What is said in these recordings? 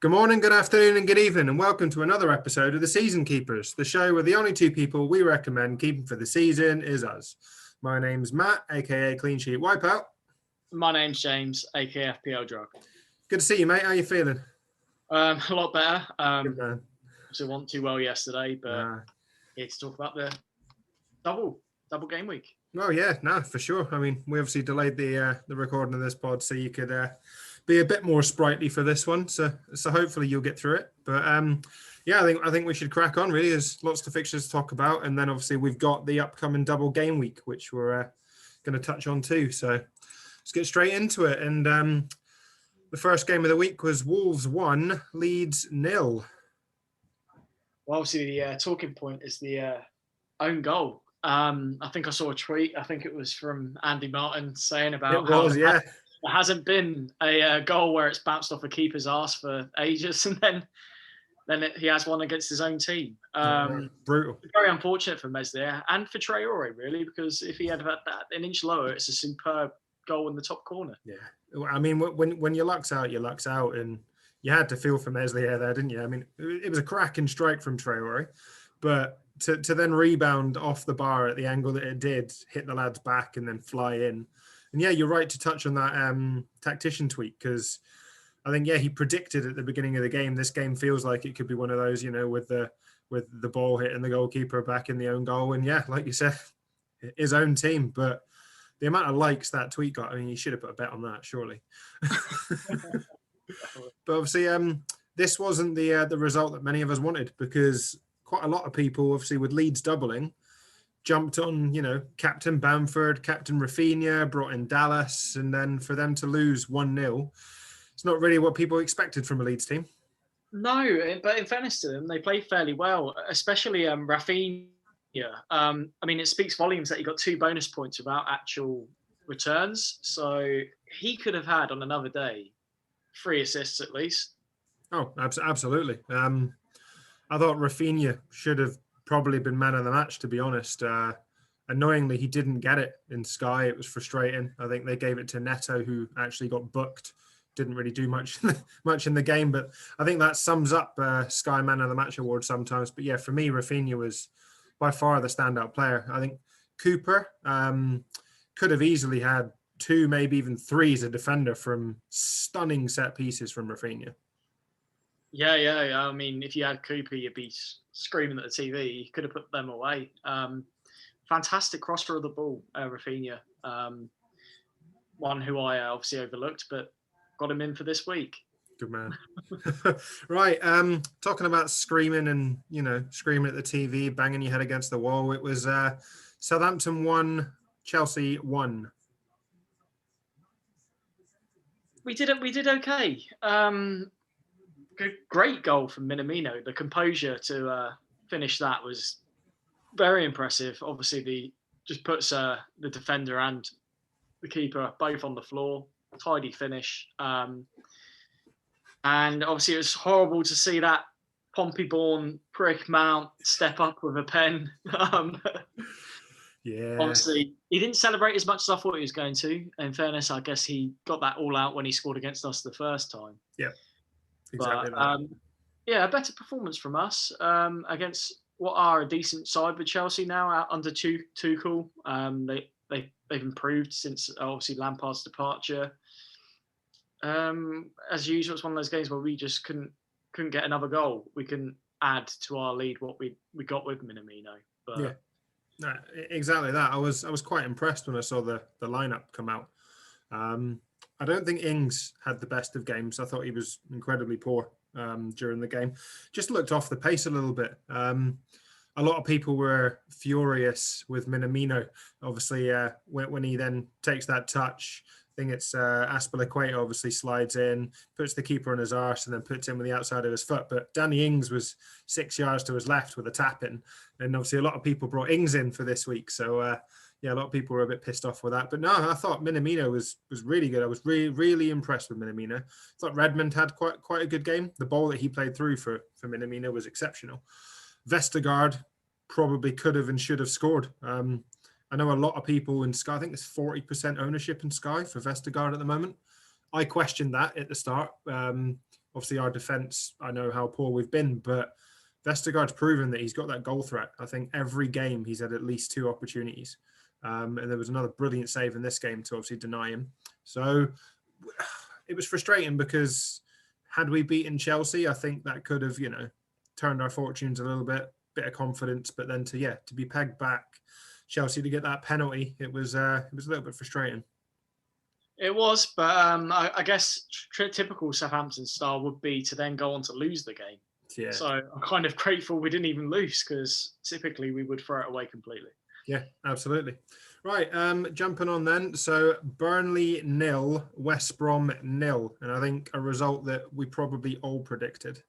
Good morning, good afternoon, and good evening, and welcome to another episode of the Season Keepers, the show where the only two people we recommend keeping for the season is us. My name's Matt, aka Clean Sheet Wipeout. My name's James, aka FPL Drug. Good to see you, mate. How you feeling? A lot better. Good man. So it wasn't too well yesterday, but here to talk about the double game week. Oh yeah, no, for sure. I mean, we obviously delayed the recording of this pod so you could be a bit more sprightly for this one. So hopefully you'll get through it. But yeah, I think we should crack on. Really, there's lots of fixtures to talk about, and then obviously we've got the upcoming double game week, which we're going to touch on too. So let's get straight into it. And the first game of the week was Wolves 1, Leeds 0. Well, obviously the talking point is the own goal. I think I saw a tweet. I think it was from Andy Martin saying about there hasn't been a goal where it's bounced off a keeper's arse for ages, and then he has one against his own team. Brutal. Very unfortunate for Meslier and for Traore, really, because if he had that an inch lower, it's a superb goal in the top corner. Yeah, I mean, when your luck's out, your luck's out, and you had to feel for Meslier there, didn't you? I mean, it was a cracking strike from Traore, but to then rebound off the bar at the angle that it did, hit the lad's back and then fly in. And yeah, you're right to touch on that tactician tweet, because I think, he predicted at the beginning of the game, this game feels like it could be one of those, with the ball hitting the goalkeeper back in the own goal. And yeah, like you said, his own team. But the amount of likes that tweet got, I mean, you should have put a bet on that, surely. But obviously, this wasn't the result that many of us wanted, because quite a lot of people, obviously, with Leeds doubling, jumped on, Captain Bamford, Captain Rafinha, brought in Dallas, and then for them to lose 1-0, it's not really what people expected from a Leeds team. No, but in fairness to them, they played fairly well, especially Rafinha. I mean, it speaks volumes that he got 2 bonus points without actual returns, so he could have had on another day 3 assists at least. Oh, absolutely. I thought Rafinha should have probably been man of the match, to be honest. Annoyingly, he didn't get it in Sky. It was frustrating. I think they gave it to Neto, who actually got booked. Didn't really do much in the game, but I think that sums up Sky Man of the Match award sometimes. But yeah, for me, Rafinha was by far the standout player. I think Cooper could have easily had 2, maybe even 3 as a defender from stunning set pieces from Rafinha. Yeah. I mean, if you had Cooper, you'd be screaming at the TV. You could have put them away. Fantastic crosser of the ball, Rafinha. One who I obviously overlooked, but got him in for this week. Good man. Right. Talking about screaming and, screaming at the TV, banging your head against the wall. It was Southampton 1, Chelsea 1. We did okay. Great goal from Minamino. The composure to finish that was very impressive. Obviously, just puts the defender and the keeper both on the floor. Tidy finish. And obviously, it was horrible to see that Pompey-born prick Mount step up with a pen. Yeah. Honestly, he didn't celebrate as much as I thought he was going to. In fairness, I guess he got that all out when he scored against us the first time. Yeah. Exactly. But, a better performance from us against what are a decent side with Chelsea now out under Tuchel. They've improved since obviously Lampard's departure. As usual, it's one of those games where we just couldn't get another goal. We can add to our lead what we got with Minamino. But yeah, no, exactly that. I was quite impressed when I saw the lineup come out. I don't think Ings had the best of games. I thought he was incredibly poor during the game. Just looked off the pace a little bit. A lot of people were furious with Minamino. Obviously, when he then takes that touch, I think it's Aspilicueta obviously slides in, puts the keeper on his arse, and then puts him with the outside of his foot. But Danny Ings was 6 yards to his left with a tap in. And obviously, a lot of people brought Ings in for this week. So, a lot of people were a bit pissed off with that. But no, I thought Minamino was really good. I was really impressed with Minamino. I thought Redmond had quite a good game. The ball that he played through for Minamino was exceptional. Vestergaard probably could have and should have scored. I know a lot of people in Sky, I think it's 40% ownership in Sky for Vestergaard at the moment. I questioned that at the start. Obviously, our defence, I know how poor we've been, but Vestergaard's proven that he's got that goal threat. I think every game he's had at least 2 opportunities. And there was another brilliant save in this game to obviously deny him. So it was frustrating because had we beaten Chelsea, I think that could have, turned our fortunes a little bit of confidence. But then to be pegged back, Chelsea to get that penalty, it was a little bit frustrating. It was, but I guess typical Southampton style would be to then go on to lose the game. Yeah. So I'm kind of grateful we didn't even lose, because typically we would throw it away completely. Yeah, absolutely. Right, jumping on then. So Burnley 0, West Brom 0, and I think a result that we probably all predicted.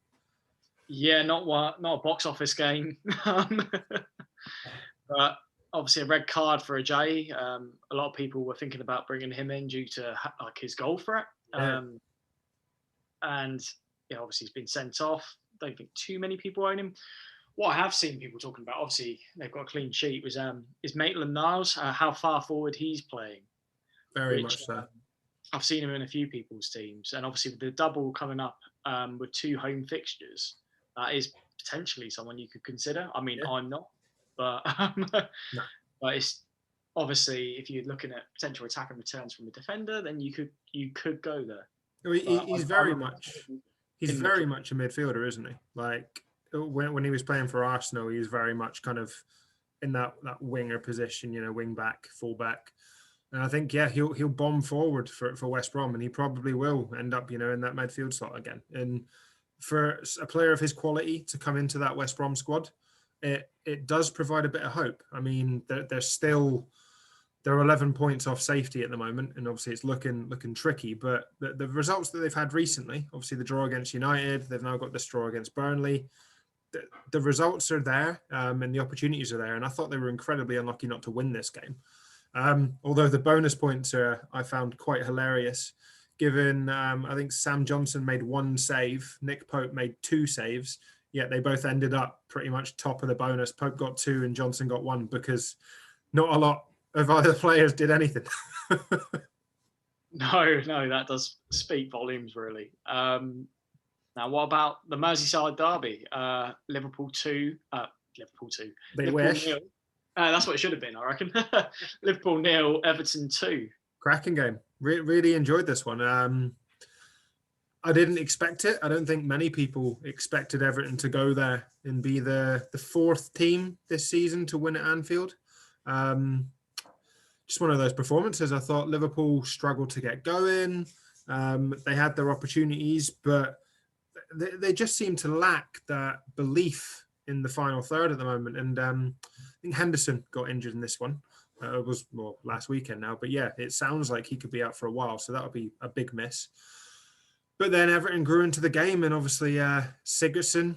Yeah, not a box office game, but obviously a red card for Ajayi. A lot of people were thinking about bringing him in due to his goal threat, and obviously he's been sent off. Don't think too many people own him. What I have seen people talking about, obviously they've got a clean sheet, was is Maitland-Niles, how far forward he's playing. Very much so. I've seen him in a few people's teams, and obviously with the double coming up with 2 home fixtures, that is potentially someone you could consider. I mean, yeah. I'm not, but no. But it's obviously, if you're looking at potential attack and returns from a defender, then you could go there. He's very much a midfielder, isn't he? Like when he was playing for Arsenal, he was very much kind of in that winger position, wing back, full back. And I think, he'll bomb forward for West Brom, and he probably will end up, in that midfield slot again. And for a player of his quality to come into that West Brom squad, it does provide a bit of hope. I mean, they're 11 points off safety at the moment, and obviously it's looking tricky. But the results that they've had recently, obviously the draw against United, they've now got this draw against Burnley. The results are there, and the opportunities are there. And I thought they were incredibly unlucky not to win this game. Although the bonus points I found quite hilarious, given I think Sam Johnson made 1 save, Nick Pope made 2 saves, yet they both ended up pretty much top of the bonus. Pope got 2 and Johnson got 1, because not a lot of either players did anything. No, that does speak volumes, really. Now, what about the Merseyside derby? Liverpool 2. They wish. 0. That's what it should have been, I reckon. Liverpool 0, Everton 2. Cracking game. Really enjoyed this one. I didn't expect it. I don't think many people expected Everton to go there and be the 4th team this season to win at Anfield. Just one of those performances. I thought Liverpool struggled to get going. They had their opportunities, but they just seem to lack that belief in the final third at the moment. And I think Henderson got injured in this one. It was last weekend now, but it sounds like he could be out for a while, so that would be a big miss. But then Everton grew into the game, and obviously Sigurdsson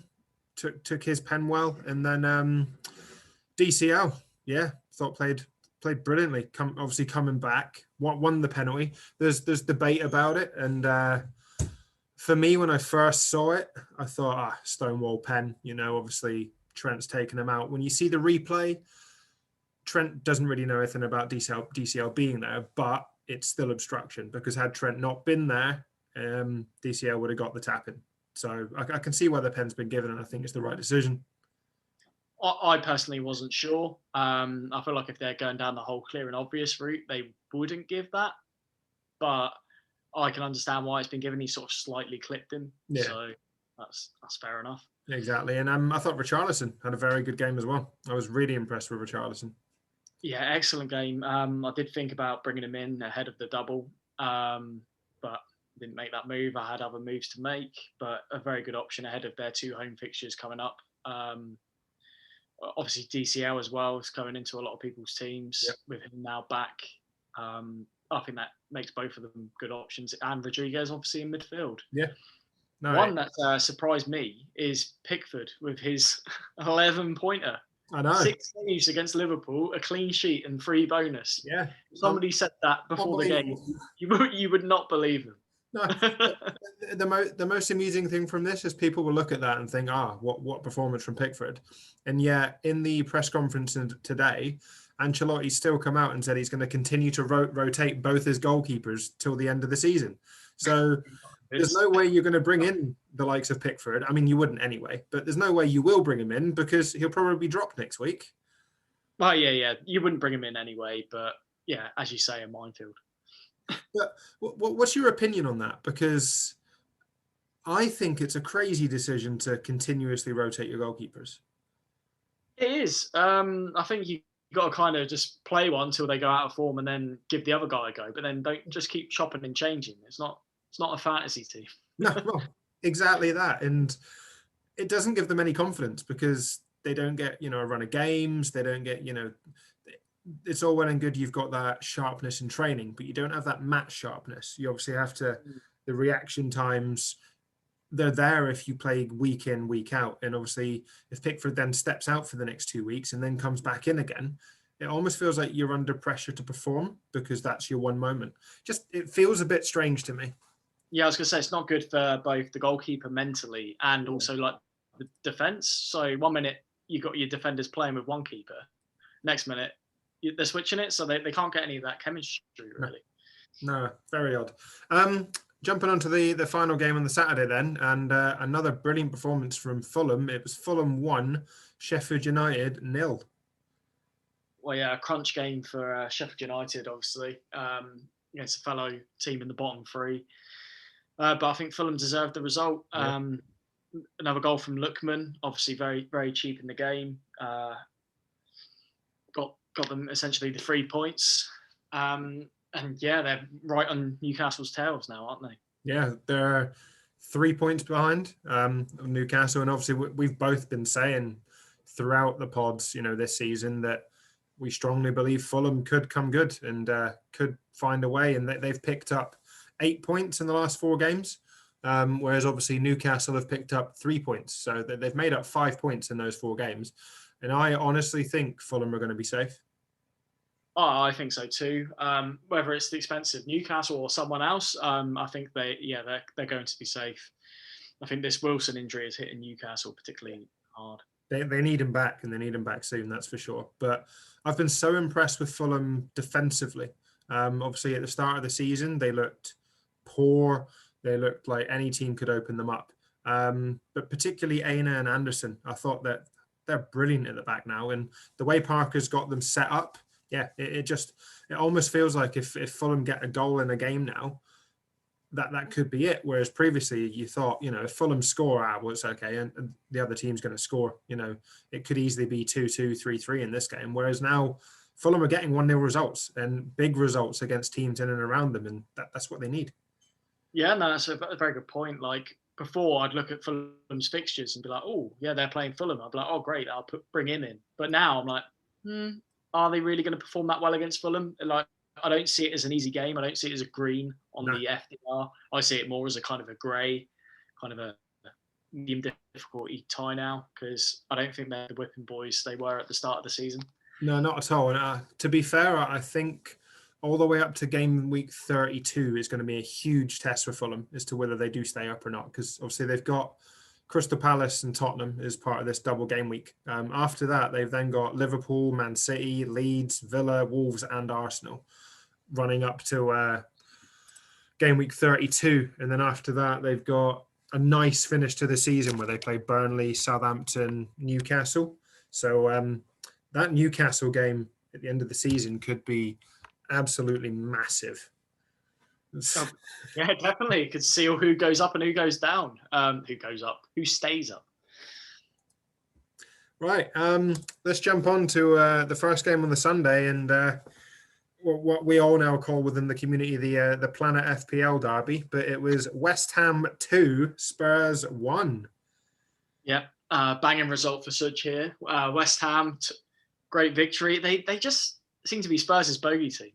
took his pen well, and then DCL, thought played brilliantly. Obviously coming back, won the penalty. There's debate about it, and for me, when I first saw it, I thought, Stonewall pen. Obviously Trent's taken him out. When you see the replay, Trent doesn't really know anything about DCL being there, but it's still obstruction, because had Trent not been there, DCL would have got the tap-in. So I can see why the pen's been given, and I think it's the right decision. I personally wasn't sure. I feel like if they're going down the whole clear and obvious route, they wouldn't give that. But I can understand why it's been given. He sort of slightly clipped him. Yeah. So that's fair enough. Exactly. And I thought Richarlison had a very good game as well. I was really impressed with Richarlison. Yeah, excellent game. I did think about bringing him in ahead of the double, but didn't make that move. I had other moves to make, but a very good option ahead of their 2 home fixtures coming up. Obviously, DCL as well is coming into a lot of people's teams with him now back. I think that makes both of them good options. And Rodriguez, obviously, in midfield. Yeah. No, One that surprised me is Pickford with his 11-pointer. I know. 6 saves against Liverpool, a clean sheet and 3 bonus. Yeah. Somebody said that before the game. You would not believe them. No. The most amusing thing from this is people will look at that and think, what performance from Pickford. And yet, in the press conference today, Ancelotti's still come out and said he's going to continue to rotate both his goalkeepers till the end of the season. So there's no way you're going to bring in the likes of Pickford. I mean, you wouldn't anyway, but there's no way you will bring him in because he'll probably be dropped next week. Well, yeah. You wouldn't bring him in anyway, but yeah, as you say, a minefield. But what's your opinion on that? Because I think it's a crazy decision to continuously rotate your goalkeepers. It is. I think you got to kind of just play one until they go out of form and then give the other guy a go. But then don't just keep chopping and changing. It's not a fantasy team. No, well, exactly that. And it doesn't give them any confidence because they don't get, a run of games. They don't get, it's all well and good. You've got that sharpness in training, but you don't have that match sharpness. You obviously have to, the reaction times, they're there if you play week in, week out. And obviously if Pickford then steps out for the next 2 weeks and then comes back in again, it almost feels like you're under pressure to perform because that's your one moment. It feels a bit strange to me. Yeah, I was going to say, it's not good for both the goalkeeper mentally and also like the defense. So 1 minute you got your defenders playing with one keeper. Next minute they're switching it. So they can't get any of that chemistry really. No, very odd. Jumping onto the final game on the Saturday then, and another brilliant performance from Fulham. It was Fulham 1, Sheffield United 0. Well, yeah, a crunch game for Sheffield United, obviously, against a fellow team in the bottom three. But I think Fulham deserved the result. Yeah. Another goal from Lookman, obviously very, very cheap in the game. Got them essentially the 3 points. And yeah, they're right on Newcastle's tails now, aren't they? Yeah, they're 3 points behind Newcastle. And obviously we've both been saying throughout the pods, this season that we strongly believe Fulham could come good and could find a way. And they've picked up 8 points in the last 4 games, whereas obviously Newcastle have picked up 3 points. So they've made up 5 points in those 4 games. And I honestly think Fulham are going to be safe. Oh, I think so too. Whether it's the expensive Newcastle or someone else, I think they're going to be safe. I think this Wilson injury is hitting Newcastle particularly hard. They need him back, and they need him back soon, that's for sure. But I've been so impressed with Fulham defensively. Obviously, at the start of the season, they looked poor. They looked like any team could open them up. But particularly Aina and Anderson, I thought that they're brilliant at the back now. And the way Parker's got them set up, yeah, it almost feels like if Fulham get a goal in a game now, that could be it. Whereas previously you thought, if Fulham score, well, it's okay, and the other team's going to score. It could easily be 2-2, 3-3 in this game. Whereas now Fulham are getting 1-0 results and big results against teams in and around them, and that's what they need. Yeah, no, that's a very good point. Like before, I'd look at Fulham's fixtures and be like, oh, yeah, they're playing Fulham. I'd be like, oh, great, I'll bring him in. But now I'm like, are they really going to perform that well against Fulham? Like, I don't see it as an easy game. I don't see it as a green on the FDR. I see it more as a kind of a grey, kind of a medium difficulty tie now, because I don't think they're the whipping boys they were at the start of the season. No, not at all. And to be fair, I think all the way up to game week 32 is going to be a huge test for Fulham as to whether they do stay up or not, because obviously they've got Crystal Palace and Tottenham as part of this double game week. After that, they've then got Liverpool, Man City, Leeds, Villa, Wolves, and Arsenal running up to game week 32. And then after that, they've got a nice finish to the season where they play Burnley, Southampton, Newcastle. So that Newcastle game at the end of the season could be absolutely massive. Yeah, definitely. Could seal who goes up and who goes down. Who goes up, who stays up. Right. Let's jump on to the first game on the Sunday, and what we all now call within the community the Planet FPL derby. But it was West Ham 2, Spurs 1. Yeah, banging result for Such here. West Ham, great victory. They just seem to be Spurs' bogey team.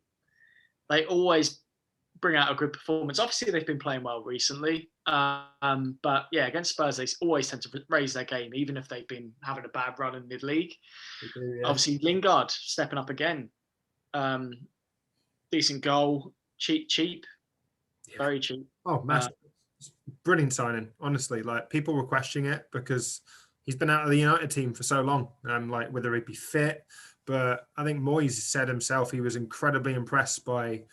They always bring out a good performance. Obviously, they've been playing well recently. But yeah, against Spurs, they always tend to raise their game, even if they've been having a bad run in mid-league. Yeah. Obviously, Lingard stepping up again. Decent goal. Cheap. Yeah. Very cheap. Oh, massive. Brilliant signing, honestly. Like, people were questioning it because he's been out of the United team for so long. Like, whether he'd be fit. But I think Moyes said himself he was incredibly impressed by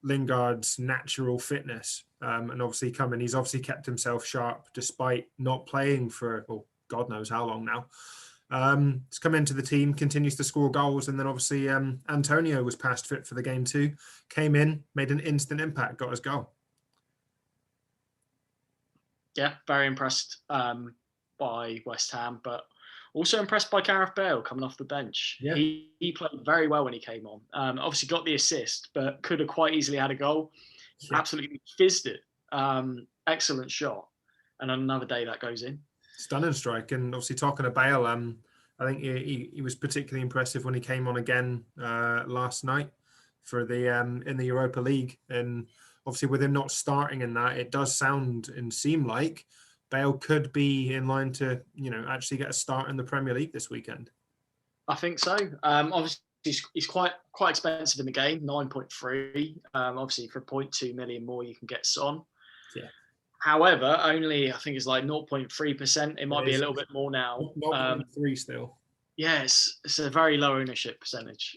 Lingard's natural fitness. And obviously he's obviously kept himself sharp despite not playing for, well, God knows how long now. He's come into the team, continues to score goals, and then obviously Antonio was past fit for the game too. Came in, made an instant impact, got his goal. Yeah, very impressed by West Ham, but also impressed by Gareth Bale coming off the bench. Yeah. He played very well when he came on. Obviously got the assist, but could have quite easily had a goal. Yeah. Absolutely fizzed it. Excellent shot. And on another day that goes in. Stunning strike. And obviously talking to Bale, I think he was particularly impressive when he came on again last night for the in the Europa League. And obviously with him not starting in that, it does sound and seem like Bale could be in line to, actually get a start in the Premier League this weekend. I think so. Obviously, he's quite expensive in the game, 9.3. Obviously, for 0.2 million more, you can get Son. Yeah. However, only I think it's like 0.3%. It might be a little bit more now. 0.3 still. Yes, it's a very low ownership percentage.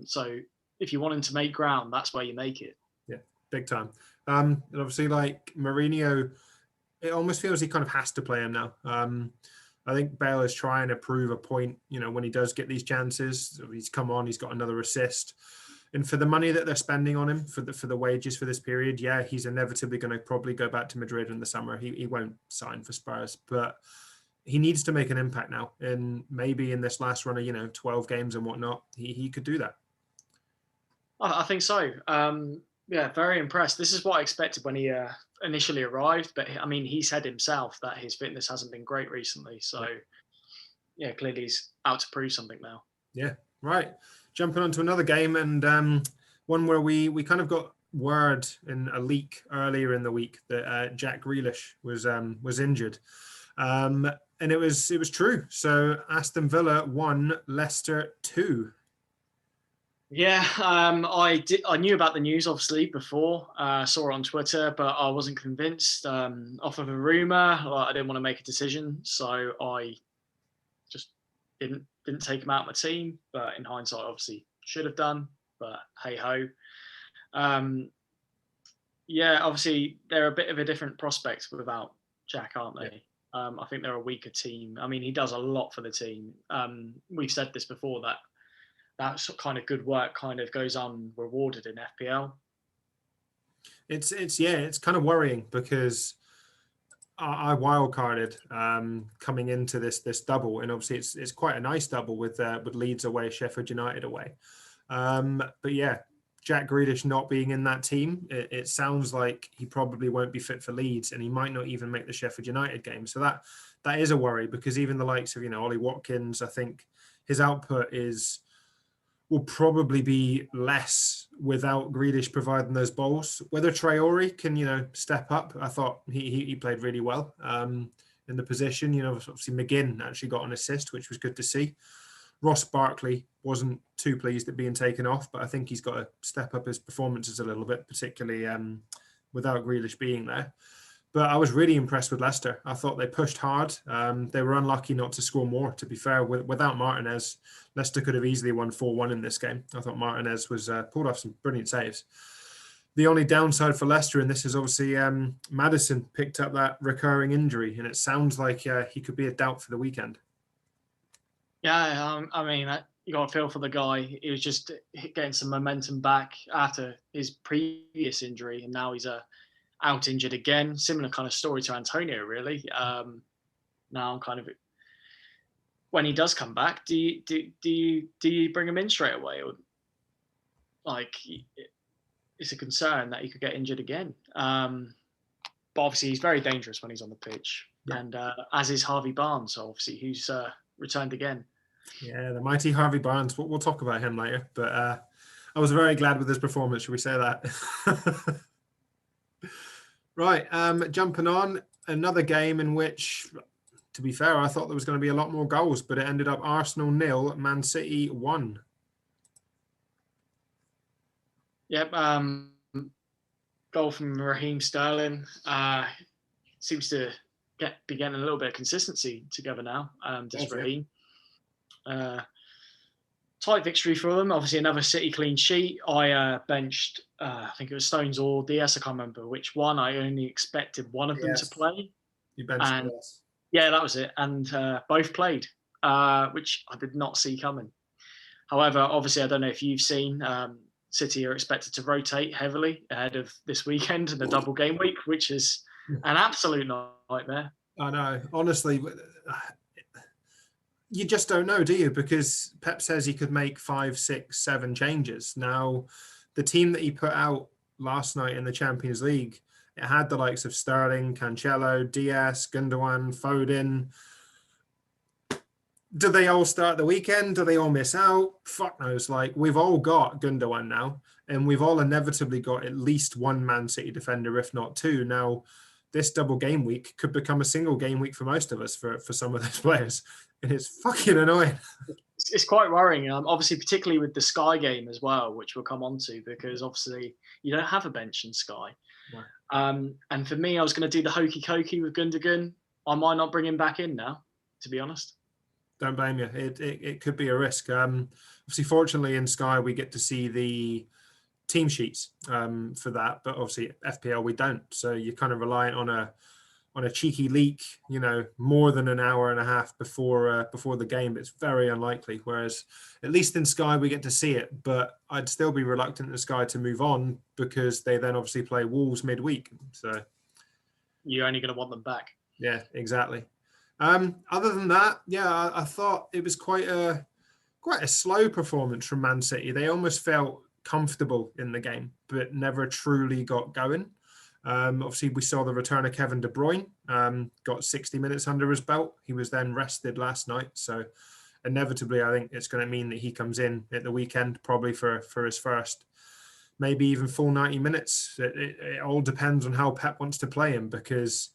So if you want him to make ground, that's where you make it. Yeah, big time. And obviously, like Mourinho, it almost feels he kind of has to play him now. I think Bale is trying to prove a point, when he does get these chances. He's come on, he's got another assist. And for the money that they're spending on him, for the wages for this period, yeah, he's inevitably going to probably go back to Madrid in the summer. He won't sign for Spurs, but he needs to make an impact now. And maybe in this last run of, 12 games and whatnot, he could do that. I think so. Yeah, very impressed. This is what I expected when he initially arrived, but I mean, he said himself that his fitness hasn't been great recently. So, yeah, clearly he's out to prove something now. Yeah, right. Jumping on to another game, and one where we kind of got word in a leak earlier in the week that Jack Grealish was injured, and it was true. So Aston Villa 1, Leicester 2. Yeah, I knew about the news obviously before, saw it on Twitter, but I wasn't convinced. Off of a rumor, I didn't want to make a decision, so I just didn't take him out of my team. But in hindsight, obviously should have done. But hey ho. Yeah, obviously they're a bit of a different prospect without Jack, aren't they? Yeah. I think they're a weaker team. I mean, he does a lot for the team. We've said this before that kind of good work kind of goes unrewarded in FPL. It's kind of worrying because I wildcarded coming into this double, and obviously it's quite a nice double with Leeds away, Sheffield United away. But yeah, Jack Grealish not being in that team, it sounds like he probably won't be fit for Leeds, and he might not even make the Sheffield United game. So that is a worry, because even the likes of Ollie Watkins, I think his output will probably be less without Grealish providing those balls. Whether Traore can, step up, I thought he played really well in the position. Obviously McGinn actually got an assist, which was good to see. Ross Barkley wasn't too pleased at being taken off, but I think he's got to step up his performances a little bit, particularly without Grealish being there. But I was really impressed with Leicester. I thought they pushed hard. They were unlucky not to score more, to be fair. Without Martinez, Leicester could have easily won 4-1 in this game. I thought Martinez was pulled off some brilliant saves. The only downside for Leicester in this is obviously Maddison picked up that recurring injury, and it sounds like he could be a doubt for the weekend. Yeah, I mean, you got to feel for the guy. He was just getting some momentum back after his previous injury, and now he's out injured again. Similar kind of story to Antonio, really. Now I'm kind of, when he does come back, do you bring him in straight away, or like it's a concern that he could get injured again? But obviously he's very dangerous when he's on the pitch, and as is Harvey Barnes, obviously, who's returned again. Yeah, the mighty Harvey Barnes. We'll talk about him later, but I was very glad with his performance. Should we say that? Right, jumping on, another game in which, to be fair, I thought there was going to be a lot more goals, but it ended up Arsenal 0, Man City 1. Yep, goal from Raheem Sterling. Seems to be getting a little bit of consistency together now. Raheem. tight victory for them. Obviously, another City clean sheet. I benched, I think it was Stones or DS. I can't remember which one. I only expected one of them to play. You benched and DS. Yeah, that was it. And both played, which I did not see coming. However, obviously, I don't know if you've seen, City are expected to rotate heavily ahead of this weekend and the double game week, which is an absolute nightmare. I know. Honestly, you just don't know, do you? Because Pep says he could make 5, 6, 7 changes. Now, the team that he put out last night in the Champions League, it had the likes of Sterling, Cancelo, Diaz, Gundogan, Foden. Do they all start the weekend? Do they all miss out? Fuck knows. Like, we've all got Gundogan now, and we've all inevitably got at least one Man City defender, if not two. Now, this double game week could become a single game week for most of us for some of those players. And it's fucking annoying. It's quite worrying. Obviously, particularly with the Sky game as well, which we'll come on to, because obviously you don't have a bench in Sky. Right. And for me, I was going to do the hokey cokey with Gundogan. I might not bring him back in now, to be honest. Don't blame you. It could be a risk. Obviously, fortunately, in Sky, we get to see the team sheets for that, but obviously FPL we don't. So you're kind of reliant on a cheeky leak, more than an hour and a half before the game. It's very unlikely. Whereas at least in Sky we get to see it. But I'd still be reluctant in Sky to move on because they then obviously play Wolves midweek. So you're only going to want them back. Yeah, exactly. Other than that, yeah, I thought it was quite a slow performance from Man City. They almost felt comfortable in the game, but never truly got going. Obviously, we saw the return of Kevin De Bruyne, got 60 minutes under his belt. He was then rested last night. So inevitably, I think it's going to mean that he comes in at the weekend, probably for his first, maybe even full 90 minutes. It all depends on how Pep wants to play him, because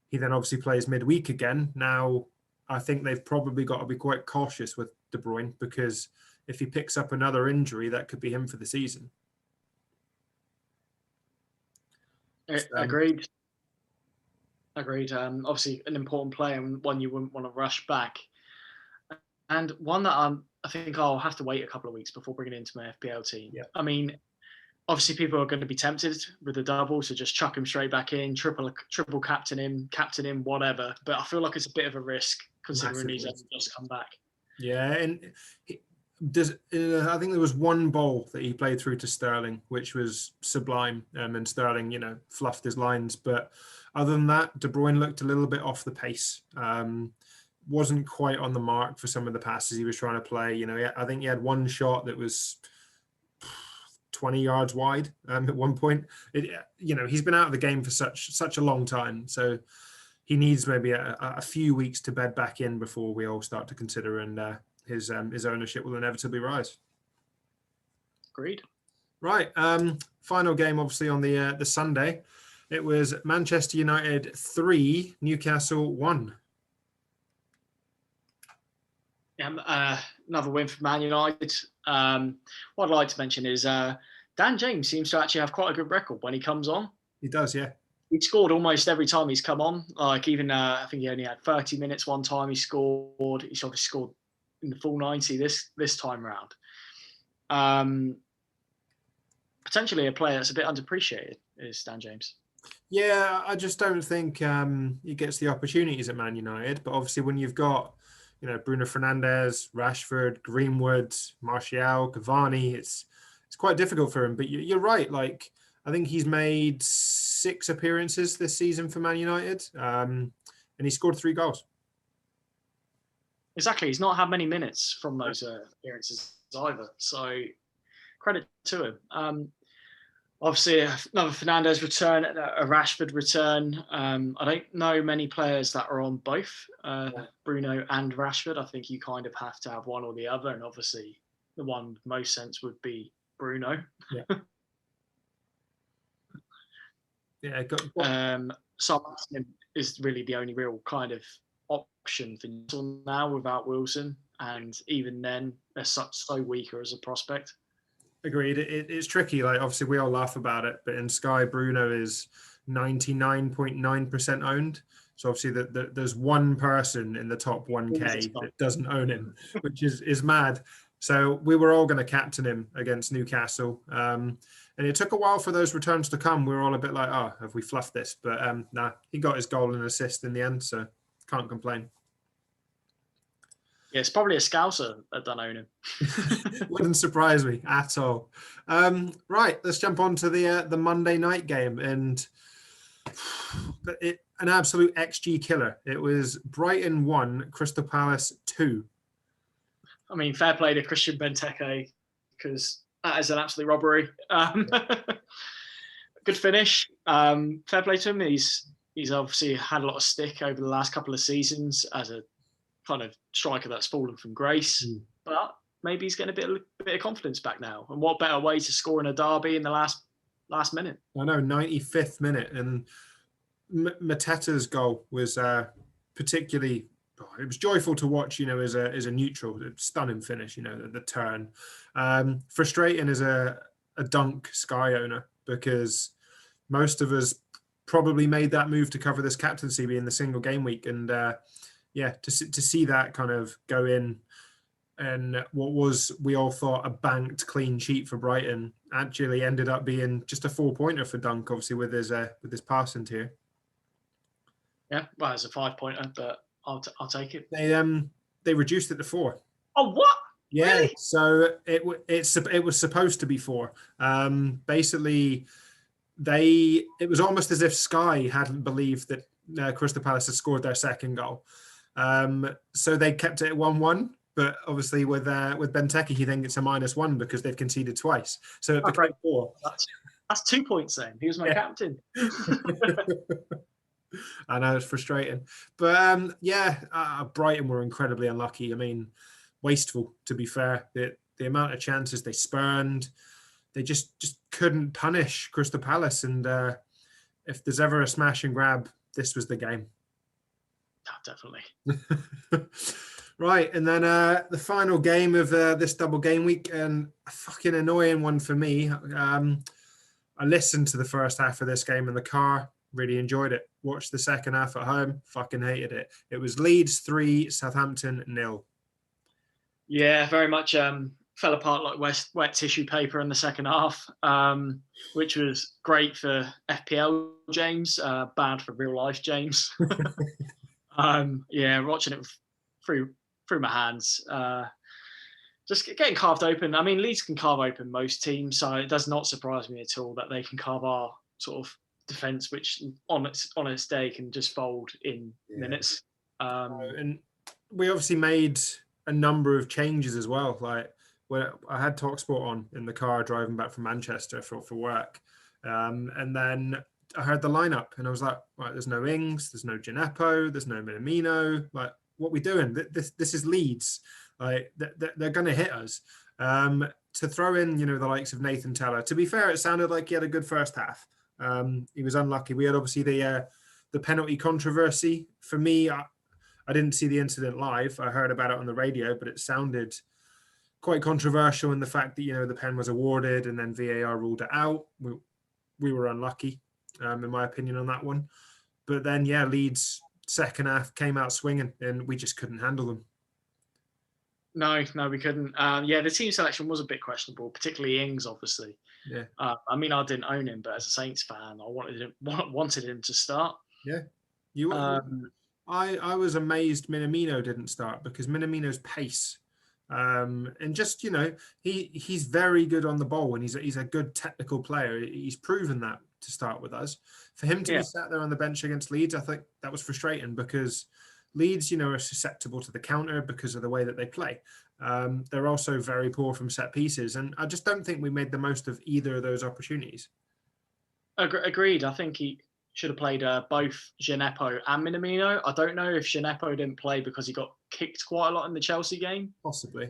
he then obviously plays midweek again. Now, I think they've probably got to be quite cautious with De Bruyne, because if he picks up another injury, that could be him for the season. Agreed. Obviously, an important player and one you wouldn't want to rush back. And one that I think I'll have to wait a couple of weeks before bringing into my FPL team. Yeah. I mean, obviously people are going to be tempted with the double, so just chuck him straight back in, triple captain him, whatever. But I feel like it's a bit of a risk considering he's just come back. Yeah, and I think there was one ball that he played through to Sterling, which was sublime, and Sterling, fluffed his lines. But other than that, De Bruyne looked a little bit off the pace. Wasn't quite on the mark for some of the passes he was trying to play. I think he had one shot that was 20 yards wide at one point. He's been out of the game for such a long time, so he needs maybe a few weeks to bed back in before we all start to consider, and his ownership will inevitably rise. Agreed. Right. Final game, obviously, on the Sunday. It was Manchester United 3, Newcastle 1. Yeah, another win for Man United. What I'd like to mention is Dan James seems to actually have quite a good record when he comes on. He does, yeah. He scored almost every time he's come on. Like even I think he only had 30 minutes one time he scored. He's obviously scored in the full 90 this time round. Potentially a player that's a bit underappreciated is Dan James. Yeah, I just don't think he gets the opportunities at Man United. But obviously when you've got Bruno Fernandes, Rashford, Greenwood, Martial, Cavani, it's quite difficult for him. But you're right. Like, I think he's made 6 appearances this season for Man United, and he scored 3 goals. Exactly. He's not had many minutes from those appearances either. So credit to him. Obviously, another Fernandes return, a Rashford return. I don't know many players that are on both Bruno and Rashford. I think you kind of have to have one or the other, and obviously the one with most sense would be Bruno. Yeah. Yeah. Southampton is really the only real kind of option for Newcastle now without Wilson, and even then they're so weaker as a prospect. Agreed. It's tricky. Like, obviously we all laugh about it, but in Sky, Bruno is 99.9% owned. So obviously there's one person in the top 1K that doesn't own him, which is mad. So we were all going to captain him against Newcastle. And it took a while for those returns to come. We were all a bit like, oh, have we fluffed this? But nah, he got his goal and assist in the end, so can't complain. Yeah, it's probably a Scouser that don't own him. Wouldn't surprise me at all. Right, let's jump on to the Monday night game. And an absolute XG killer. It was Brighton 1, Crystal Palace 2. I mean, fair play to Christian Benteke, because that is an absolute robbery. Good finish. Fair play to him. He's obviously had a lot of stick over the last couple of seasons as a kind of striker that's fallen from grace. But maybe he's getting a bit of confidence back now. And what better way to score in a derby in the last minute? I know, 95th minute. And Mateta's goal was particularly... it was joyful to watch, as a neutral, stunning finish, the turn. Frustrating as a Dunk Sky owner, because most of us probably made that move to cover this captaincy being the single game week. And to see that kind of go in, and what was, we all thought, a banked clean sheet for Brighton actually ended up being just a 4-pointer for Dunk, obviously with his passing tier. Yeah, well, it's a 5-pointer, but I'll take it. They reduced it to 4. Oh, what? Yeah, really? So it was supposed to be 4. Basically, it was almost as if Sky hadn't believed that Crystal Palace had scored their second goal. So they kept it at 1-1. But obviously with Benteke, he then gets a -1 because they've conceded twice. So it became 4. That's 2 points then. He was my captain. I know, it's frustrating. But Brighton were incredibly unlucky. I mean, wasteful, to be fair. The amount of chances they spurned, they just couldn't punish Crystal Palace. And if there's ever a smash and grab, this was the game. Oh, definitely. Right, and then the final game of this double game week, and a fucking annoying one for me. I listened to the first half of this game in the car, really enjoyed it. Watched the second half at home, fucking hated it. It was Leeds 3, Southampton 0. Yeah, very much fell apart like wet tissue paper in the second half, which was great for FPL James, bad for real life James. Watching it through my hands, just getting carved open. I mean, Leeds can carve open most teams, so it does not surprise me at all that they can carve our sort of defense, which on its day can just fold in minutes. And we obviously made a number of changes as well. Like, when I had TalkSport on in the car driving back from Manchester for work, and then I heard the lineup and I was like, right, there's no Ings, there's no Gineppo, there's no Minamino. Like, what are we doing? This is Leeds. Like, they're going to hit us. To throw in, the likes of Nathan Teller. To be fair, it sounded like he had a good first half. He was unlucky. We had obviously the penalty controversy. For me, I didn't see the incident live. I heard about it on the radio, but it sounded quite controversial in the fact that, the pen was awarded and then VAR ruled it out. We were unlucky, in my opinion, on that one. But then, Leeds second half came out swinging and we just couldn't handle them. No, we couldn't. The team selection was a bit questionable, particularly Ings, obviously. Yeah. I mean, I didn't own him, but as a Saints fan, I wanted him to start. Yeah. I was amazed Minamino didn't start, because Minamino's pace, and just, he's very good on the ball, and he's a good technical player. He's proven that to start with us. For him to be sat there on the bench against Leeds, I think that was frustrating, because Leeds, are susceptible to the counter because of the way that they play. They're also very poor from set pieces, and I just don't think we made the most of either of those opportunities. Agreed. I think he should have played both Gineppo and Minamino. I don't know if Gineppo didn't play because he got kicked quite a lot in the Chelsea game. Possibly.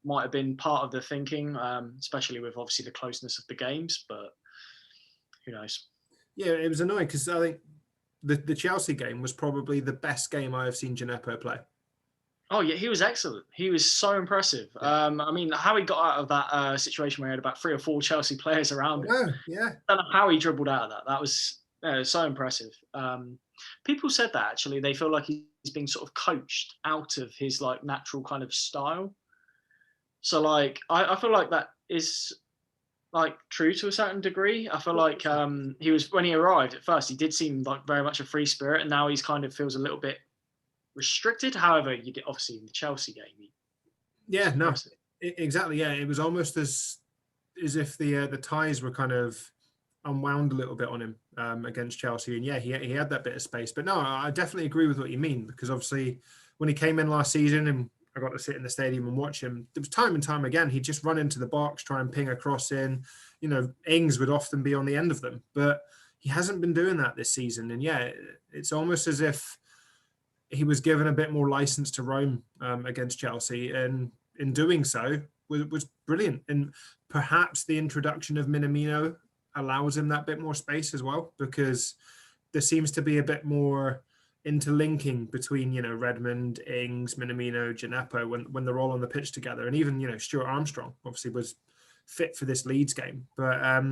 Might have been part of the thinking, especially with obviously the closeness of the games, but who knows? Yeah, it was annoying because I think the Chelsea game was probably the best game I have seen Gineppo play. Oh, yeah, he was excellent. He was so impressive. Yeah. I mean, how he got out of that situation where he had about 3 or 4 Chelsea players around him. Yeah. I don't know how he dribbled out of that. That was so impressive. People said that, actually. They feel like he's being sort of coached out of his, natural kind of style. So like, I feel like that is like true to a certain degree. I feel like he was, when he arrived at first, he did seem like very much a free spirit, and now he's kind of feels a little bit restricted. However, you did obviously in the Chelsea game. Yeah, no, exactly. Yeah, it was almost as if the ties were kind of unwound a little bit on him against Chelsea, and yeah, he had that bit of space. But no, I definitely agree with what you mean, because obviously when he came in last season and I got to sit in the stadium and watch him, there was time and time again he'd just run into the box, try and ping a cross in. You know, Ings would often be on the end of them, but he hasn't been doing that this season. And yeah, it's almost as if he was given a bit more license to roam against Chelsea, and in doing so was brilliant. And perhaps the introduction of Minamino allows him that bit more space as well, because there seems to be a bit more interlinking between, you know, Redmond, Ings, Minamino, Gineppo when they're all on the pitch together. And even, you know, Stuart Armstrong obviously was fit for this Leeds game. But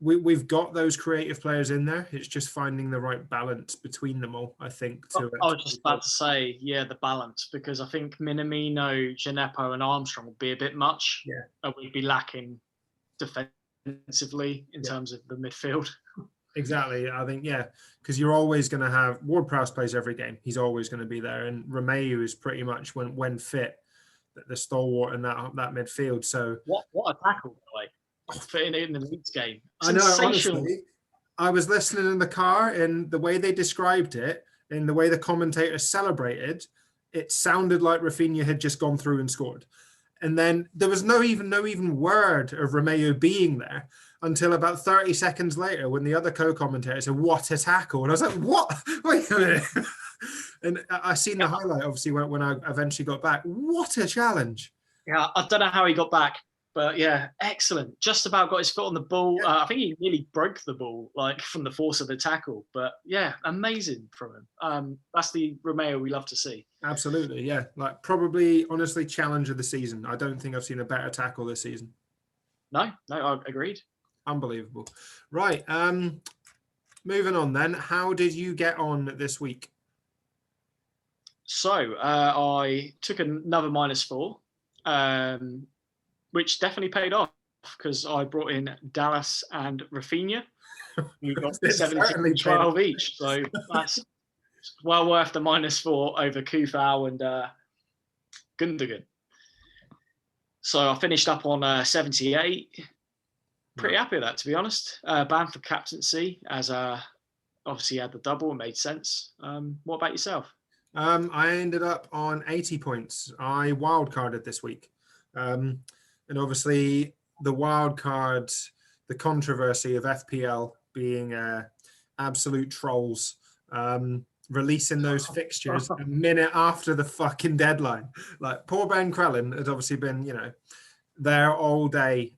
we've got those creative players in there. It's just finding the right balance between them all, I think. I was just about to say, yeah, the balance, because I think Minamino, Gineppo and Armstrong would be a bit much. Yeah. And we'd be lacking defensively in terms of the midfield. Exactly. I think, yeah, because you're always going to have Ward-Prowse plays every game. He's always going to be there. And Romeu is pretty much, when fit, the stalwart in that midfield. So what a tackle, by the way, fitting in the Leeds game. I know, honestly, I was listening in the car, and the way they described it and the way the commentators celebrated, it sounded like Rafinha had just gone through and scored. And then there was no even word of Romeu being there until about 30 seconds later, when the other co-commentator said, "What a tackle!" And I was like, "What? Wait a minute!" And I seen the highlight, obviously, when I eventually got back. What a challenge! Yeah, I don't know how he got back, but yeah, excellent. Just about got his foot on the ball. Yeah. I think he nearly broke the ball, like, from the force of the tackle. But yeah, amazing from him. That's the Romeu we love to see. Absolutely, yeah. Like, probably, honestly, challenge of the season. I don't think I've seen a better tackle this season. No, I agreed. Unbelievable. Right. Moving on then. How did you get on this week? So I took another -4, which definitely paid off, because I brought in Dallas and Rafinha. We got 17-12 each. So that's well worth the -4 over Kufau and Gundogan. So I finished up on 78. Pretty happy with that, to be honest. Banned for captaincy, as obviously had the double. It made sense. What about yourself? I ended up on 80 points. I wildcarded this week. And obviously the wildcard, the controversy of FPL being absolute trolls, releasing those fixtures a minute after the fucking deadline. Like, poor Ben Crellin has obviously been, you know, there all day,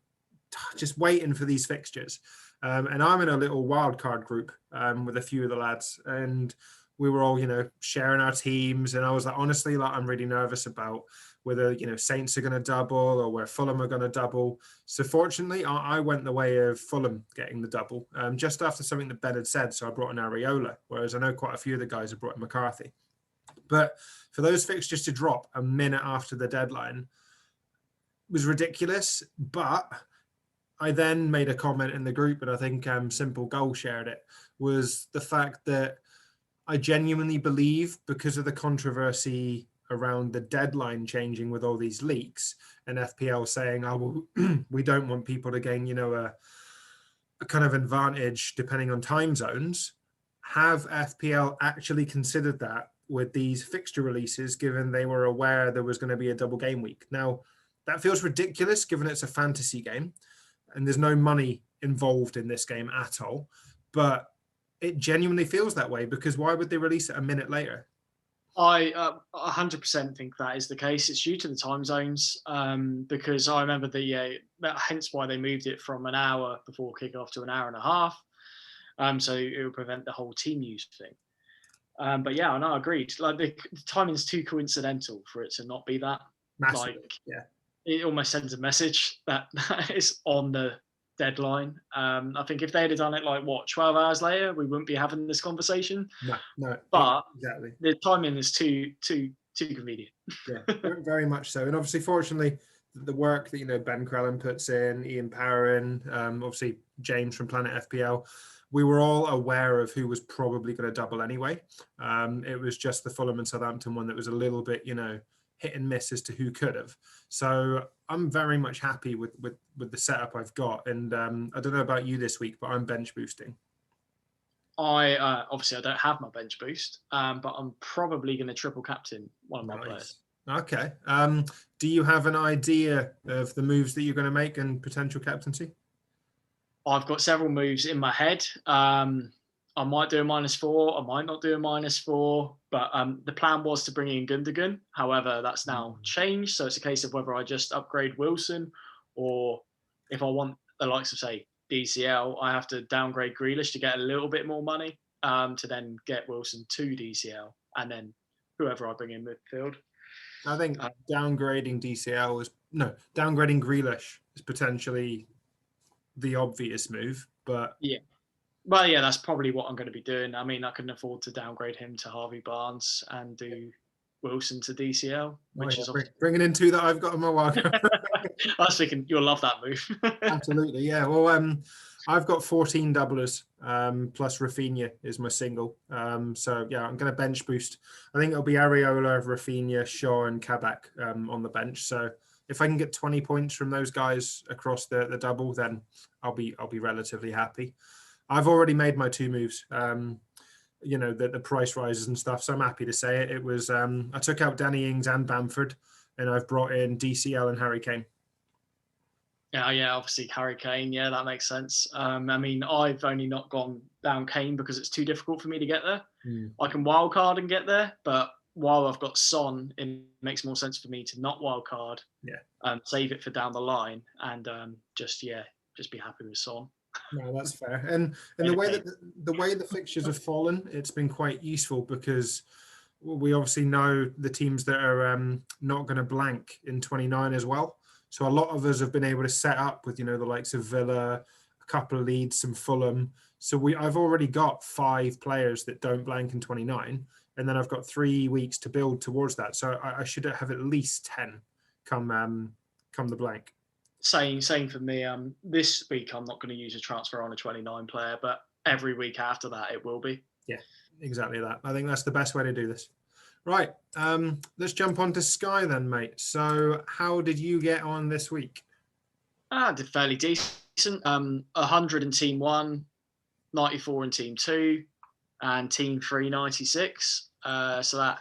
just waiting for these fixtures. And I'm in a little wildcard group with a few of the lads, and we were all, you know, sharing our teams. And I was like, honestly, like, I'm really nervous about whether, you know, Saints are going to double or where Fulham are going to double. So fortunately, I went the way of Fulham getting the double, just after something that Ben had said. So I brought in Areola, whereas I know quite a few of the guys have brought in McCarthy. But for those fixtures to drop a minute after the deadline was ridiculous. But I then made a comment in the group, and I think Simple Goal shared it, was the fact that I genuinely believe, because of the controversy around the deadline changing with all these leaks and FPL saying, "Oh, well, we don't want people to gain, you know, a kind of advantage depending on time zones," have FPL actually considered that with these fixture releases, given they were aware there was going to be a double game week? Now, that feels ridiculous, given it's a fantasy game and there's no money involved in this game at all. But it genuinely feels that way, because why would they release it a minute later? I 100% think that is the case. It's due to the time zones, because I remember hence why they moved it from an hour before kickoff to an hour and a half. So it would prevent the whole team use thing. But yeah, I know, I agreed. Like, the timing's too coincidental for it to not be that. Massively, like, yeah. It almost sends a message that it's on the deadline. I think if they'd have done it 12 hours later, we wouldn't be having this conversation. No, but exactly. The timing is too convenient. Yeah, very much so. And obviously, fortunately, the work that Ben Crellin puts in, Ian Parran, obviously James from Planet FPL, we were all aware of who was probably going to double anyway. It was just the Fulham and Southampton one that was a little bit, hit and miss as to who could have. So I'm very much happy with the setup I've got. And I don't know about you this week, but I'm bench boosting. I obviously I don't have my bench boost, but I'm probably going to triple captain one of my players. Okay. Do you have an idea of the moves that you're going to make and potential captaincy? I've got several moves in my head. I might do a -4. I might not do a -4. But the plan was to bring in Gundogan. However, that's now changed. So it's a case of whether I just upgrade Wilson, or if I want the likes of, say, DCL, I have to downgrade Grealish to get a little bit more money to then get Wilson to DCL, and then whoever I bring in midfield. I think downgrading Grealish is potentially the obvious move, but yeah. Well, yeah, that's probably what I'm going to be doing. I mean, I couldn't afford to downgrade him to Harvey Barnes and do Wilson to DCL, which is bringing in two that I've got on my wildcard. I was thinking you'll love that move. Absolutely, yeah. Well, I've got 14 doublers, plus Rafinha is my single. So yeah, I'm going to bench boost. I think it'll be Areola, Rafinha, Shaw, and Kabak on the bench. So if I can get 20 points from those guys across the double, then I'll be relatively happy. I've already made my 2 moves. The price rises and stuff. So I'm happy to say it. It was I took out Danny Ings and Bamford, and I've brought in DCL and Harry Kane. Yeah, obviously Harry Kane. Yeah, that makes sense. I mean, I've only not gone down Kane because it's too difficult for me to get there. I can wildcard and get there, but while I've got Son, it makes more sense for me to not wildcard. Yeah. Save it for down the line, and just be happy with Son. No, that's fair. And the way the fixtures have fallen, it's been quite useful because we obviously know the teams that are not going to blank in 29 as well. So a lot of us have been able to set up with, the likes of Villa, a couple of Leeds, some Fulham. So I've already got 5 players that don't blank in 29, and then I've got 3 weeks to build towards that. So I should have at least 10 come the blank. Same for me. This week I'm not going to use a transfer on a 29 player, but every week after that it will be. Yeah, exactly that. I think that's the best way to do this. Right, let's jump on to Sky then, mate. So how did you get on this week? I did fairly decent. 100 in Team 1, 94 in Team 2, and Team 3, 96. So that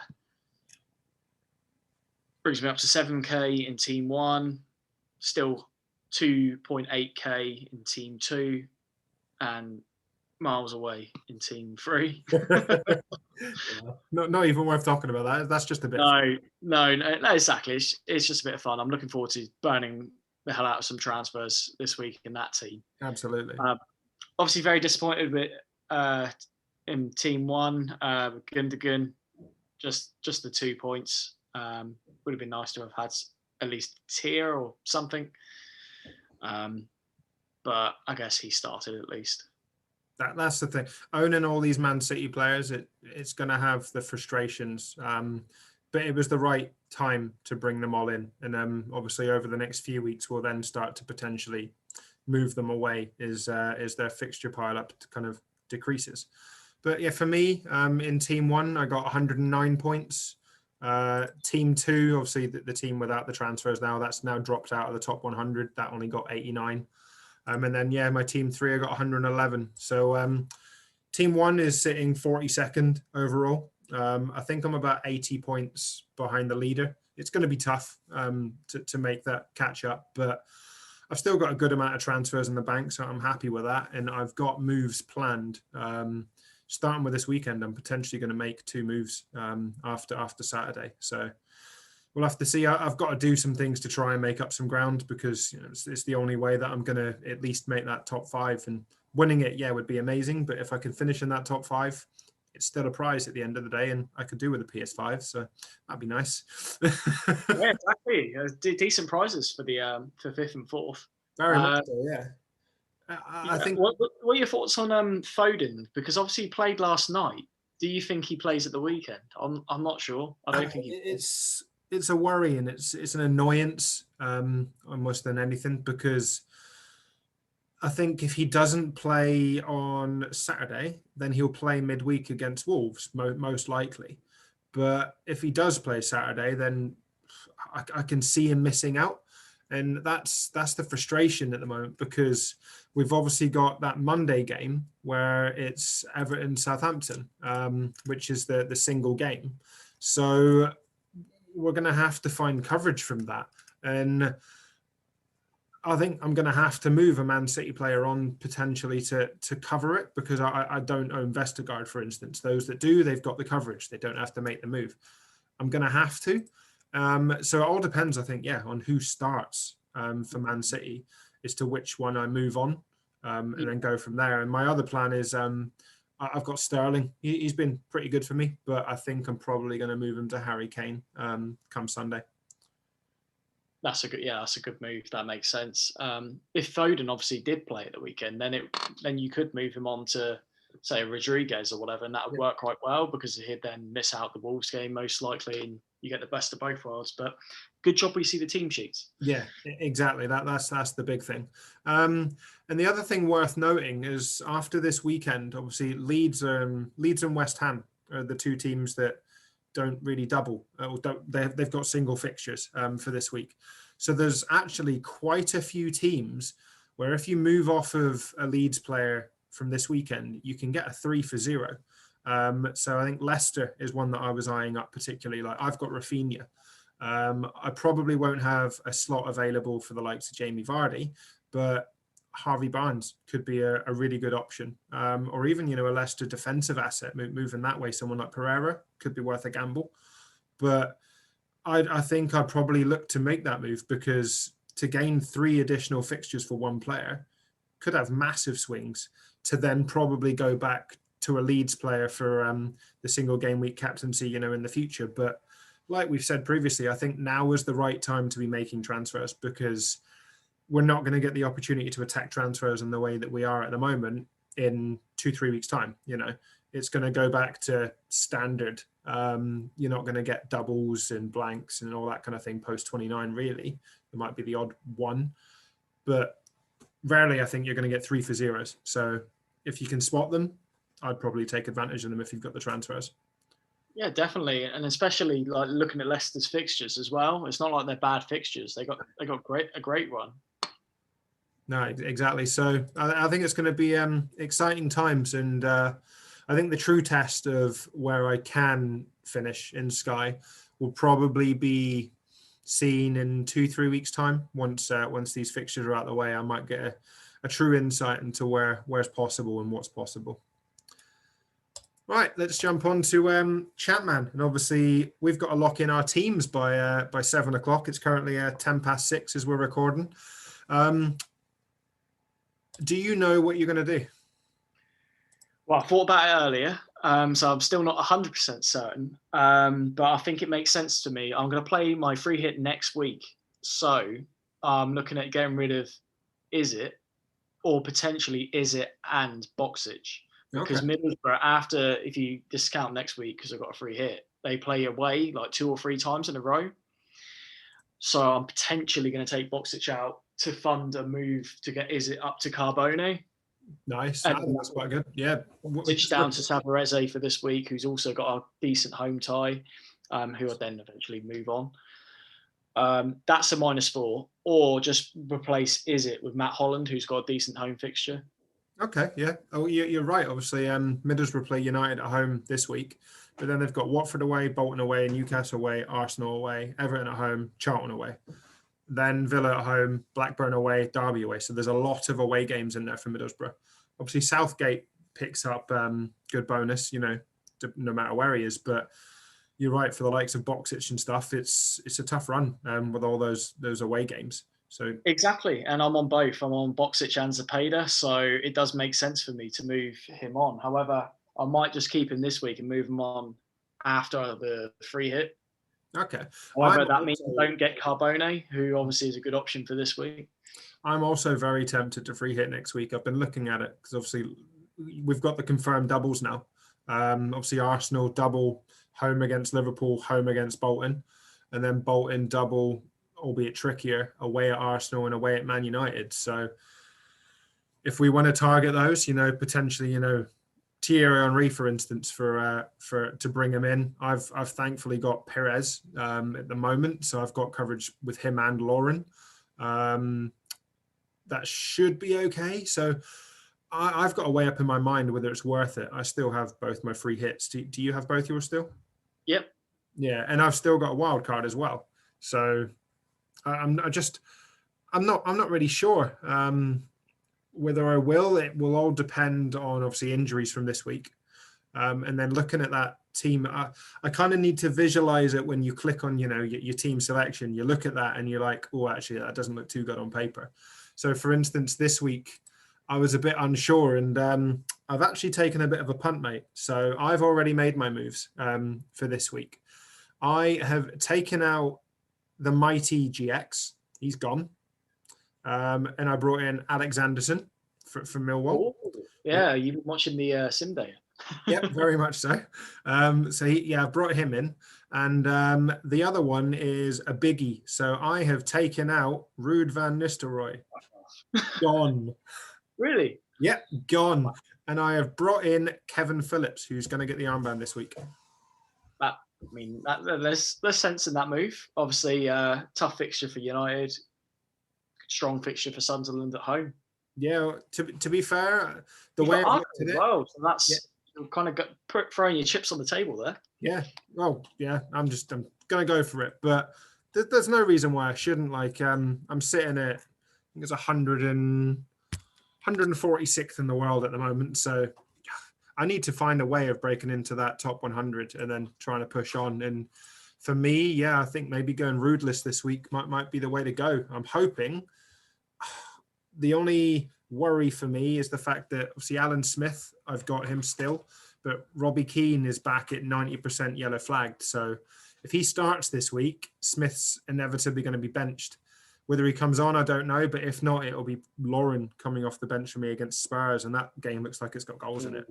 brings me up to 7k in Team 1, still 2.8k in Team 2, and miles away in Team 3. Not even worth talking about that. That's just a bit. No, exactly. It's just a bit of fun. I'm looking forward to burning the hell out of some transfers this week in that team. Absolutely. Obviously, very disappointed with in Team 1, Gundogan. Just the 2 points. Would have been nice to have had at least a tier or something. But I guess he started at least. That's the thing. Owning all these Man City players, it's going to have the frustrations. But it was the right time to bring them all in. And obviously over the next few weeks, we'll then start to potentially move them away as their fixture pile up kind of decreases. But yeah, for me, in Team 1, I got 109 points. Team 2, obviously the team without the transfers now, that's now dropped out of the top 100. That only got 89. And then, yeah, my Team 3, I got 111. So Team 1 is sitting 42nd overall. I think I'm about 80 points behind the leader. It's going to be tough to make that catch up, but I've still got a good amount of transfers in the bank, so I'm happy with that. And I've got moves planned. Starting with this weekend, I'm potentially going to make 2 moves after Saturday. So we'll have to see. I've got to do some things to try and make up some ground because it's the only way that I'm going to at least make that top 5. And winning it, would be amazing. But if I can finish in that top 5, it's still a prize at the end of the day, and I could do with a PS5. So that'd be nice. Yeah, exactly. Decent prizes for the for 5th and 4th. Very much so, yeah. I think. What are your thoughts on Foden? Because obviously he played last night. Do you think he plays at the weekend? I'm not sure. I don't think he. it's a worry and it's an annoyance almost than anything, because I think if he doesn't play on Saturday, then he'll play midweek against Wolves, most likely. But if he does play Saturday, then I can see him missing out. And that's the frustration at the moment, because we've obviously got that Monday game where it's Everton Southampton, which is the single game. So we're going to have to find coverage from that. And I think I'm going to have to move a Man City player on potentially to cover it, because I don't own Vestergaard, for instance. Those that do, they've got the coverage. They don't have to make the move. I'm going to have to. So it all depends, I think, on who starts for Man City as to which one I move on, and then go from there. And my other plan is I've got Sterling. He's been pretty good for me, but I think I'm probably going to move him to Harry Kane come Sunday. That's a good move. That makes sense. If Foden obviously did play at the weekend, then you could move him on to, say, Rodriguez or whatever, and that would work quite well, because he'd then miss out the Wolves game most likely, and you get the best of both worlds. But good job we see the team sheets. Yeah, exactly. That's the big thing. And the other thing worth noting is, after this weekend, obviously Leeds and West Ham are the two teams that don't really double. They've got single fixtures for this week. So there's actually quite a few teams where if you move off of a Leeds player from this weekend, you can get a 3 for 0. So I think Leicester is one that I was eyeing up particularly. Like, I've got Rafinha. I probably won't have a slot available for the likes of Jamie Vardy, but Harvey Barnes could be a really good option. Or even, a Leicester defensive asset, moving that way. Someone like Pereira could be worth a gamble. But I think I'd probably look to make that move, because to gain 3 additional fixtures for one player could have massive swings, to then probably go back to a Leeds player for the single game week captaincy, in the future. But like we've said previously, I think now is the right time to be making transfers, because we're not going to get the opportunity to attack transfers in the way that we are at the moment in 2-3 weeks time. It's going to go back to standard. You're not going to get doubles and blanks and all that kind of thing post 29, really. There might be the odd one, but rarely I think you're going to get 3 for 0s. So if you can spot them, I'd probably take advantage of them if you've got the transfers. Yeah, definitely, and especially like looking at Leicester's fixtures as well. It's not like they're bad fixtures. They got a great run. No, exactly. So I think it's going to be exciting times, and I think the true test of where I can finish in Sky will probably be seen in 2-3 weeks' time. Once these fixtures are out of the way, I might get a true insight into where's possible and what's possible. Right, let's jump on to ChampMan, and obviously we've got to lock in our teams by 7 o'clock. It's currently 6:10 as we're recording. Do you know what you're going to do? Well, I thought about it earlier, so I'm still not 100% certain, but I think it makes sense to me. I'm going to play my free hit next week, so I'm looking at getting rid of Izzet, or potentially Izzet and Boxic. Because Middlesbrough, after, if you discount next week because I've got a free hit, they play away like 2 or 3 times in a row. So I'm potentially going to take Boxic out to fund a move to get Izzet up to Carbone. Nice. That's quite good. Yeah. Boxic down to Savarese for this week, who's also got a decent home tie, who I'll then eventually move on. That's a -4. Or just replace Izzet with Matt Holland, who's got a decent home fixture. Okay, yeah. Oh, you're right. Obviously, Middlesbrough play United at home this week, but then they've got Watford away, Bolton away, Newcastle away, Arsenal away, Everton at home, Charlton away. Then Villa at home, Blackburn away, Derby away. So there's a lot of away games in there for Middlesbrough. Obviously, Southgate picks up good bonus, no matter where he is. But you're right, for the likes of Boxic and stuff, it's a tough run with all those away games. So exactly, and I'm on both. I'm on Boxic and Zepeda, so it does make sense for me to move him on. However, I might just keep him this week and move him on after the free hit. Okay. However, that means I don't get Carbone, who obviously is a good option for this week. I'm also very tempted to free hit next week. I've been looking at it because obviously we've got the confirmed doubles now. Obviously Arsenal double, home against Liverpool, home against Bolton. and then Bolton double, albeit trickier, away at Arsenal and away at Man United. So if we want to target those, potentially, Thierry Henry, for instance, for to bring him in, I've thankfully got Perez at the moment, so I've got coverage with him and Lauren. That should be okay. So I've got to weigh up in my mind whether it's worth it. I still have both my free hits. Do you have both yours still? Yep. Yeah, and I've still got a wild card as well. So I'm not really sure whether I will. It will all depend on obviously injuries from this week, and then looking at that team. I kind of need to visualize it when you click on your team selection. You look at that and you're like, oh, actually that doesn't look too good on paper. So for instance, this week I was a bit unsure, and I've actually taken a bit of a punt, mate. So I've already made my moves for this week. I have taken out the mighty GX. He's gone. And I brought in Alex Anderson from Millwall. Oh, yeah, you've been watching the Sim Day. Yep, very much so. I've brought him in. And the other one is a biggie. So I have taken out Ruud van Nistelrooy. Gone. Really? Yep, gone. And I have brought in Kevin Phillips, who's going to get the armband this week. There's sense in that move. Obviously, tough fixture for United. Strong fixture for Sunderland at home. Yeah, to be fair, the You've way got I've looked at it, well, so that's kind of throwing your chips on the table there. Yeah, well, yeah, I'm gonna go for it, but there's no reason why I shouldn't. Like, I'm sitting at, I think it's 146th in the world at the moment, so I need to find a way of breaking into that top 100 and then trying to push on. And for me, I think maybe going rootless this week might be the way to go. I'm hoping. The only worry for me is the fact that obviously Alan Smith, I've got him still, but Robbie Keane is back at 90% yellow flagged. So if he starts this week, Smith's inevitably going to be benched. Whether he comes on, I don't know, but if not, it'll be Lauren coming off the bench for me against Spurs, and that game looks like it's got goals in it.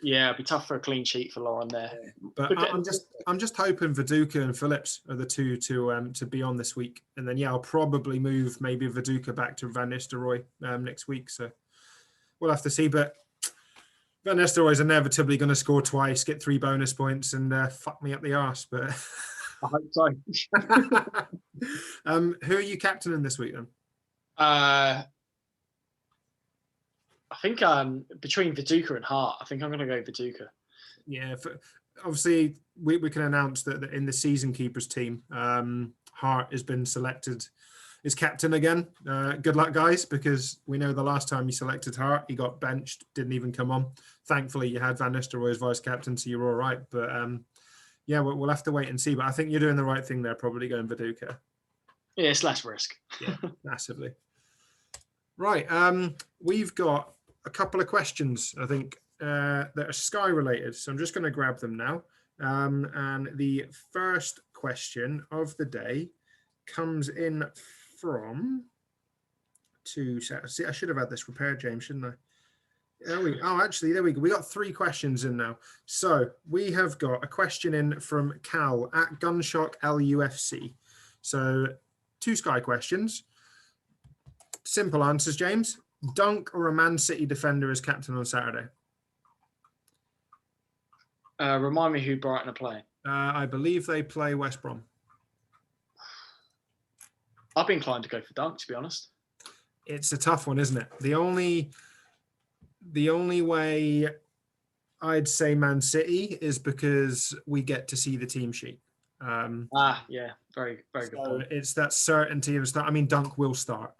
Yeah, it'd be tough for a clean sheet for Lauren there. But I'm just hoping Viduka and Phillips are the two to be on this week, and then I'll probably move maybe Viduka back to Van Nistelrooy next week. So we'll have to see. But Van Nistelrooy is inevitably going to score twice, get 3 bonus points, and fuck me up the arse. But I hope so. Who are you captaining this week then? I think between Viduka and Hart, I think I'm going to go Viduka. Yeah, obviously we can announce that in the season keepers team, Hart has been selected as captain again. Good luck, guys, because we know the last time you selected Hart, he got benched, didn't even come on. Thankfully, you had Van Nistelrooy as vice captain, so you were all right. But we'll have to wait and see. But I think you're doing the right thing there, probably going Viduka. Yeah, it's less risk. Yeah, massively. Right, we've got a couple of questions, I think, that are Sky related. So I'm just going to grab them now. And the first question of the day comes in from I should have had this prepared, James, shouldn't I? There we go. There we go. We got 3 questions in now. So we have got a question in from Cal at Gunshock LUFC. So 2 Sky questions. Simple answers, James. Dunk or a Man City defender as captain on Saturday? Remind me who Brighton are playing. I believe they play West Brom. I've been inclined to go for Dunk, to be honest. It's a tough one, isn't it? The only way I'd say Man City is because we get to see the team sheet. Yeah, very, very good point. It's that certainty of start. I mean, Dunk will start.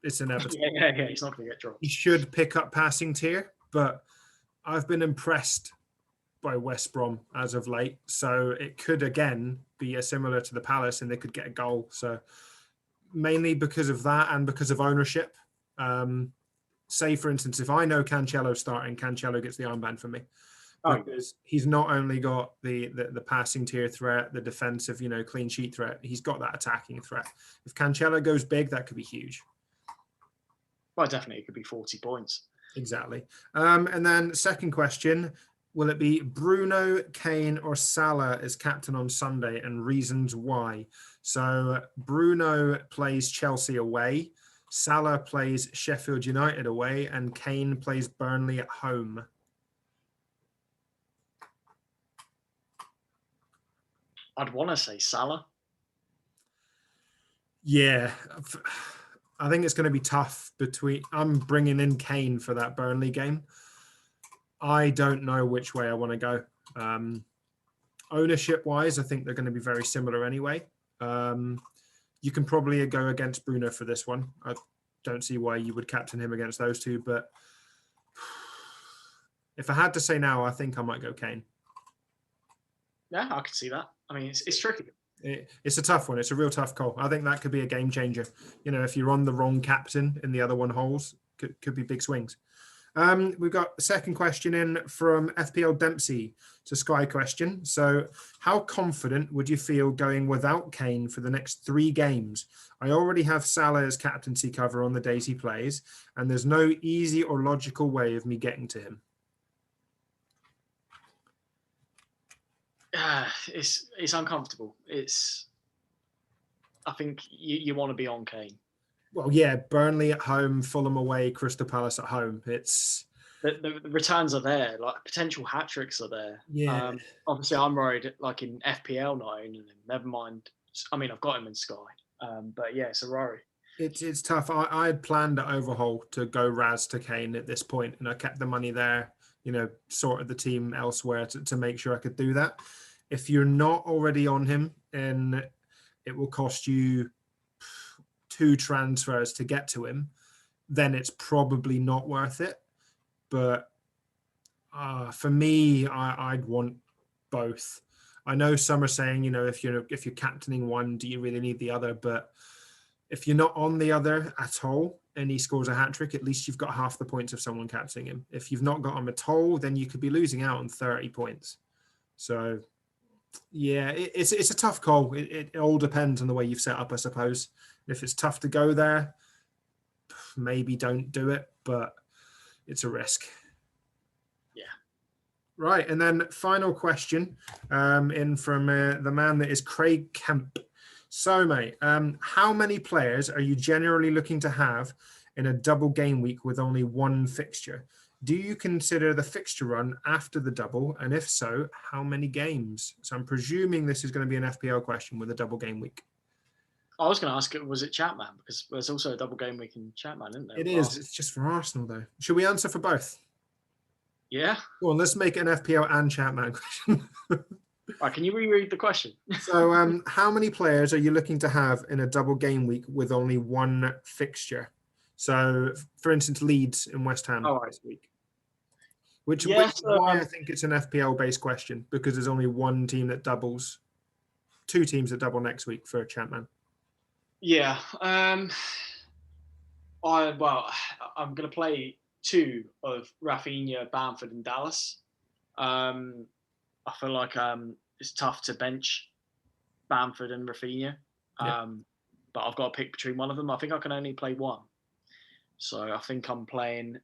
It's inevitable. Yeah. He's not going to get dropped. He should pick up passing tier, but I've been impressed by West Brom as of late. So it could again be similar to the Palace, and they could get a goal. So mainly because of that and because of ownership. Say, for instance, if I know Cancelo's starting, Cancelo gets the armband for me. Because he's not only got the passing tier threat, the defensive, clean sheet threat, he's got that attacking threat. If Cancelo goes big, that could be huge. Well, definitely, it could be 40 points. Exactly. And then second question, Will it be Bruno, Kane, or Salah as captain on Sunday, and reasons why? So Bruno plays Chelsea away, Salah plays Sheffield United away, and Kane plays Burnley at home. I'd want to say Salah. Yeah, I think it's going to be tough I'm bringing in Kane for that Burnley game. I don't know which way I want to go. Ownership-wise, I think they're going to be very similar anyway. You can probably go against Bruno for this one. I don't see why you would captain him against those two, but if I had to say now, I think I might go Kane. Yeah, I could see that. I mean, it's tricky. It's a tough one. It's a real tough call. I think that could be a game changer. You know, if you're on the wrong captain and the other one holds, could be big swings. We've got a second question in from FPL Dempsey. It's a Sky question. So how confident would you feel going without Kane for the next 3 games? I already have Salah as captaincy cover on the days he plays, and there's no easy or logical way of me getting to him. It's uncomfortable. I think you want to be on Kane. Well, yeah, Burnley at home, Fulham away, Crystal Palace at home. It's the returns are there, like potential hat tricks are there. Yeah. Obviously, I'm worried, like in FPL, not owning him. Never mind. I mean, I've got him in Sky, but yeah, it's a worry. It's tough. I had planned at overhaul to go Raz to Kane at this point, and I kept the money there. You know, sorted the team elsewhere to make sure I could do that. If you're not already on him, and it will cost you 2 transfers to get to him, then it's probably not worth it. But for me, I'd want both. I know some are saying, you know, if you're captaining one, do you really need the other? But if you're not on the other at all and he scores a hat trick, at least you've got half the points of someone captaining him. If you've not got him at all, then you could be losing out on 30 points. So yeah, it's a tough call. It all depends on the way you've set up, I suppose. If it's tough to go there, maybe don't do it, but it's a risk. Yeah. Right, and then final question in from the man that is Craig Kemp. So, mate, how many players are you generally looking to have in a double game week with only 1 fixture? Do you consider the fixture run after the double? And if so, how many games? So I'm presuming this is going to be an FPL question with a double game week. I was going to ask, was it ChampMan? Because there's also a double game week in ChampMan, isn't there? It is. It's just for Arsenal, though. Should we answer for both? Yeah. Well, let's make it an FPL and ChampMan question. Right, can you reread the question? So how many players are you looking to have in a double game week with only 1 fixture? So, for instance, Leeds and West Ham this week. Which is why I think it's an FPL-based question, because there's only 1 team that doubles, 2 teams that double next week for ChampMan. Yeah. I'm going to play 2 of Rafinha, Bamford, and Dallas. I feel like it's tough to bench Bamford and Rafinha, but I've got to pick between one of them. I think I can only play 1. So I think I'm playing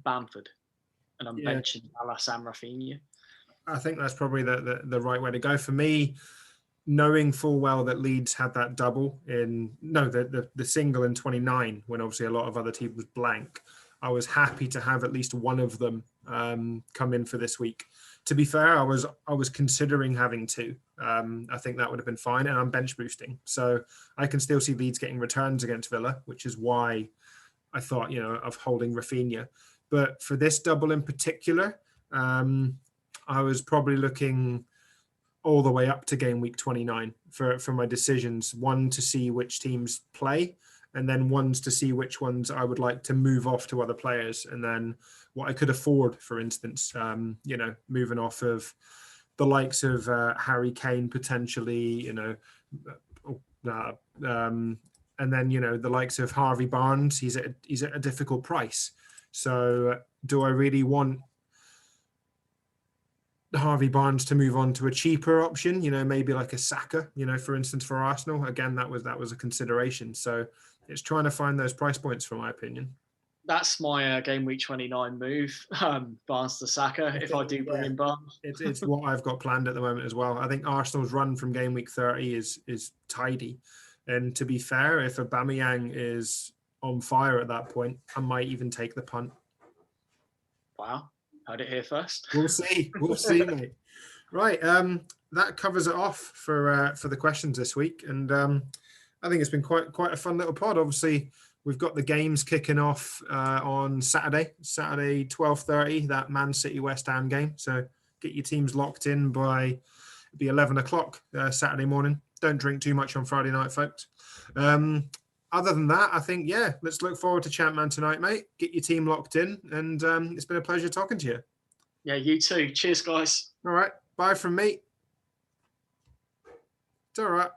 Bamford, and I'm benching Dallas and Rafinha. I think that's probably the right way to go. For me, knowing full well that Leeds had that double the single in 29, when obviously a lot of other teams was blank, I was happy to have at least one of them come in for this week. To be fair, I was considering having 2. I think that would have been fine, and I'm bench boosting. So I can still see Leeds getting returns against Villa, which is why I thought, of holding Rafinha. But for this double in particular, I was probably looking all the way up to game week 29 for my decisions. 1 to see which teams play, and then 1s to see which ones I would like to move off to other players, and then what I could afford, for instance, moving off of the likes of Harry Kane potentially, and then, the likes of Harvey Barnes, he's at a difficult price. So do I really want Harvey Barnes to move on to a cheaper option, maybe like a Saka, for instance, for Arsenal? Again, that was a consideration. So it's trying to find those price points, from my opinion. that's my game week 29 move, Barnes to Saka, if I do bring in Barnes. It's what I've got planned at the moment as well. I think Arsenal's run from game week 30 is tidy. And to be fair, if Aubameyang is on fire at that point, I might even take the punt. Wow. Heard it here first. We'll see. We'll see, mate. Right. That covers it off for the questions this week. And I think it's been quite a fun little pod. Obviously, we've got the games kicking off on Saturday 12:30, that Man City West Ham game. So get your teams locked in by the 11 o'clock Saturday morning. Don't drink too much on Friday night, folks. Other than that, I think, let's look forward to ChampMan tonight, mate. Get your team locked in. And it's been a pleasure talking to you. Yeah, you too. Cheers, guys. All right. Bye from me. It's all right.